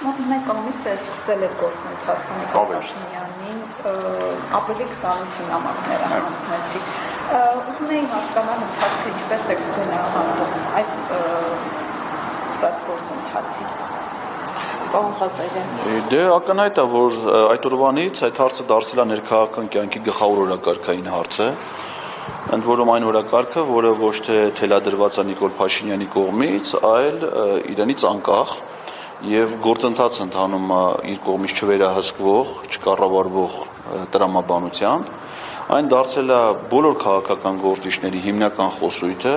Մեկ ամիս է սկսել էր գործընթացը Նիկոլ Փաշինյանին, ապրիլի 28-ին նամակներ անցնեցի։ Ուզում էի հասկանալ ընթացքը ինչպես է գնահատում այս սկսած գործընթացի։ Պարոն Ղազարյան։ Դե ակնհայտ է, որ այդ օրվանից այդ հարցը դարձել է ներքաղաքական կյանքի գլխավոր օրակարգային հարց է։ Ընդ որում այն օրակարգը, որը ոչ թե թելադրված է Նիկոլ Փաշինյանի կողմից, այլ իրենից անկախ եւ գործընթաց ընթանում է իր կողմից չվերահսկվող, չկառավարվող տրամաբանությամբ, այն դարձել է բոլոր քաղաքական գործիչների հիմնական խոսույթը,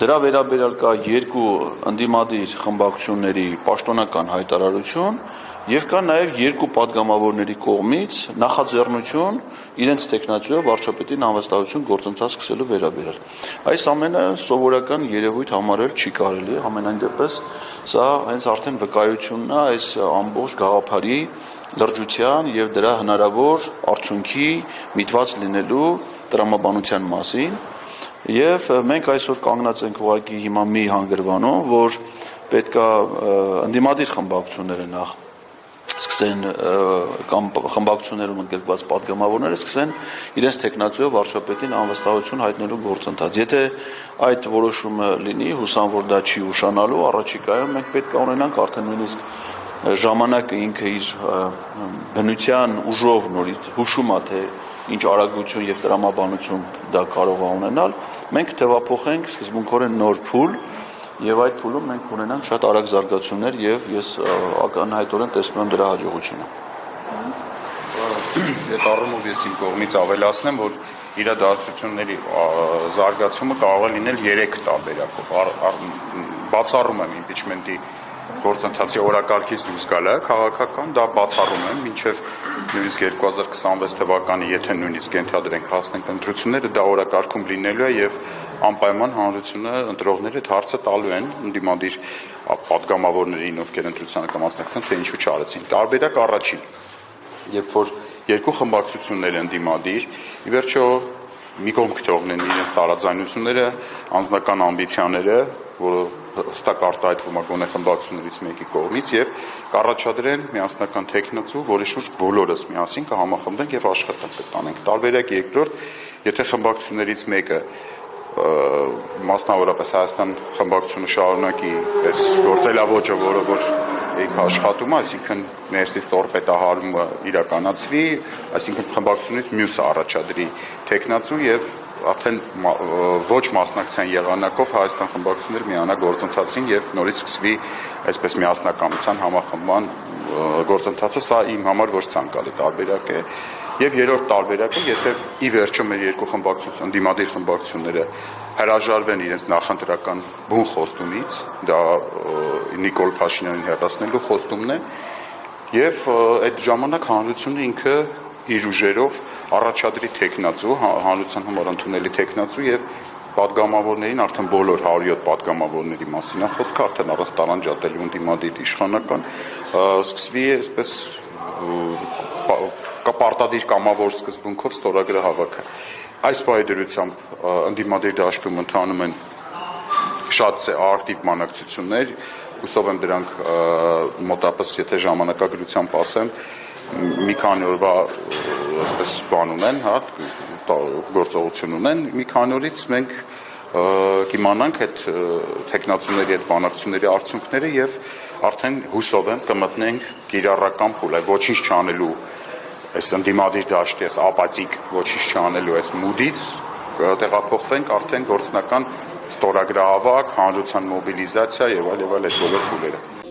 դրա վերաբերյալ կա երկու ընդդիմադիր խմբակցությունների պաշտոնական հայտարարություն եւ կա նաեւ երկու падգամավորների կողմից նախաձեռնություն իրենց տեխնացիով վարչապետին անվստահություն գործընթաց սկսելու վերաբերյալ։ Այս ամենը սովորական երևույթ համարել չի կարելի, ամենայն դեպս սա հենց արդեն վկայությունն է այս ամբողջ գաղափարի լրջության եւ դրա հնարավոր արդյունքի միտված լինելու տրամաբանության մասին եւ մենք այսօր կանգնած ենք ուղղակի հիմա մի հանգրվանում, որ պետքա ընդդիմադիր խմբակցությունները նախ սկսեն կամ խմբակցություններում ընդգրկված падգամավորները սկսեն իրենց տեխնացիով վարչապետին անվստահություն հայտնելու գործընթաց։ Եթե այդ որոշումը լինի, հուսամ որ դա չի ուշանալու, առաջիկայում մենք պետք է ունենանք արդեն նույնիսկ ժամանակը ինքը իր բնության ուժով նորից հուշում է, թե ինչ արագություն եւ տրամաբանություն դա կարող է ունենալ, մենք թվափոխենք սկզբունքորեն նոր փուլ եւ այդ փուլում մենք ունենանք շատ արագ զարգացումներ եւ ես ակնհայտորեն տեսնում եմ դրա հաջողությունը։ Այդ առումով ես իմ կողմից ավելացնեմ, որ իրադարձությունների զարգացումը կարող է լինել 3 տարբերակով։ Բացառում եմ իմպիչմենտի գործընթացի օրակարգից դուրս գալը քաղաքական, դա բացառում եմ, մինչև նույնիսկ 2026 թվականի, եթե նույնիսկ ենթադրենք հասնենք ընտրությունները, դա օրակարգում լինելու է եւ անպայման հանրությունը ընտրողները այդ հարցը տալու են ընդդիմադիր падգամավորներին, ովքեր ընտրությանը կմասնակցեն, թե ինչու չարեցին։ Տարբերակ առաջին, երբ որ երկու խմբակցություններ ընդդիմադիր, ի վերջո մի կողմ կթողնեն իրենց տարաձայնությունները, անձնական ամբիցիաները, որը հստակ արտահայտվում է գոնե խմբակցություններից մեկի կողմից եւ կառաջադրեն միասնական տեխնացու, որի շուրջ բոլորս միասին կհամախմբենք եւ աշխատանք կտանենք։ Տարբերակ երկրորդ, եթե խմբակցություններից մեկը մասնավորապես Հայաստան խմբակցությունը շարունակի այս գործելավոճը, որը որ ինքը աշխատում է, այսինքն ներսից տորպետահարումը իրականացվի, այսինքն խմբակցությունից մյուսը առաջադրի տեխնացու եւ արդեն ոչ մասնակցության եղանակով Հայաստան խմբակցությունները միանա գործընթացին եւ նորից սկսվի այսպես միասնականության համախմբման գործընթացը, սա իմ համար ոչ ցանկալի տարբերակ է։ Եվ երրորդ տարբերակը, եթե ի վերջո մեր երկու խմբակցություն, ընդդիմադիր խմբակցությունները հրաժարվեն իրենց նախընտրական բուն խոստումից, դա Նիկոլ Փաշինյանին հեռացնելու խոստումն է, եւ այդ ժամանակ հանրությունը ինքը իր ուժերով առաջադրի տեխնացու, հանրության համար ընդունելի տեխնացու եւ падգամավորներին արդեն բոլոր 107 падգամավորների մասին է խոսքը, արդեն առանց տարանջատելու ընդդիմադիր իշխանական սկսվի այսպես պարտադիր կամավոր սկզբունքով ստորագրահավաքը։ Այս պայդրությամբ ընդդիմադիր դաշտում ընթանում են շատ ակտիվ բանակցություններ, հուսով եմ դրանք մոտապես եթե ժամանակագրությամբ ասեմ մի քանի օրվա այսպես բան ունեն, հա, գործողություն ունեն, մի քանի օրից մենք կիմանանք այդ տեխնացուների այդ բանակցությունների արդյունքները եւ արդեն հուսով եմ կմտնենք կիրառական փուլ, ոչինչ չանելու այս ընդդիմադիր դաշտի, այս ապատիկ ոչինչ չանելու այս մուդից տեղափոխվենք արդեն գործնական ստորագրահավաք, հանրության մոբիլիզացիա եւ այլ այդ բոլոր փուլերը։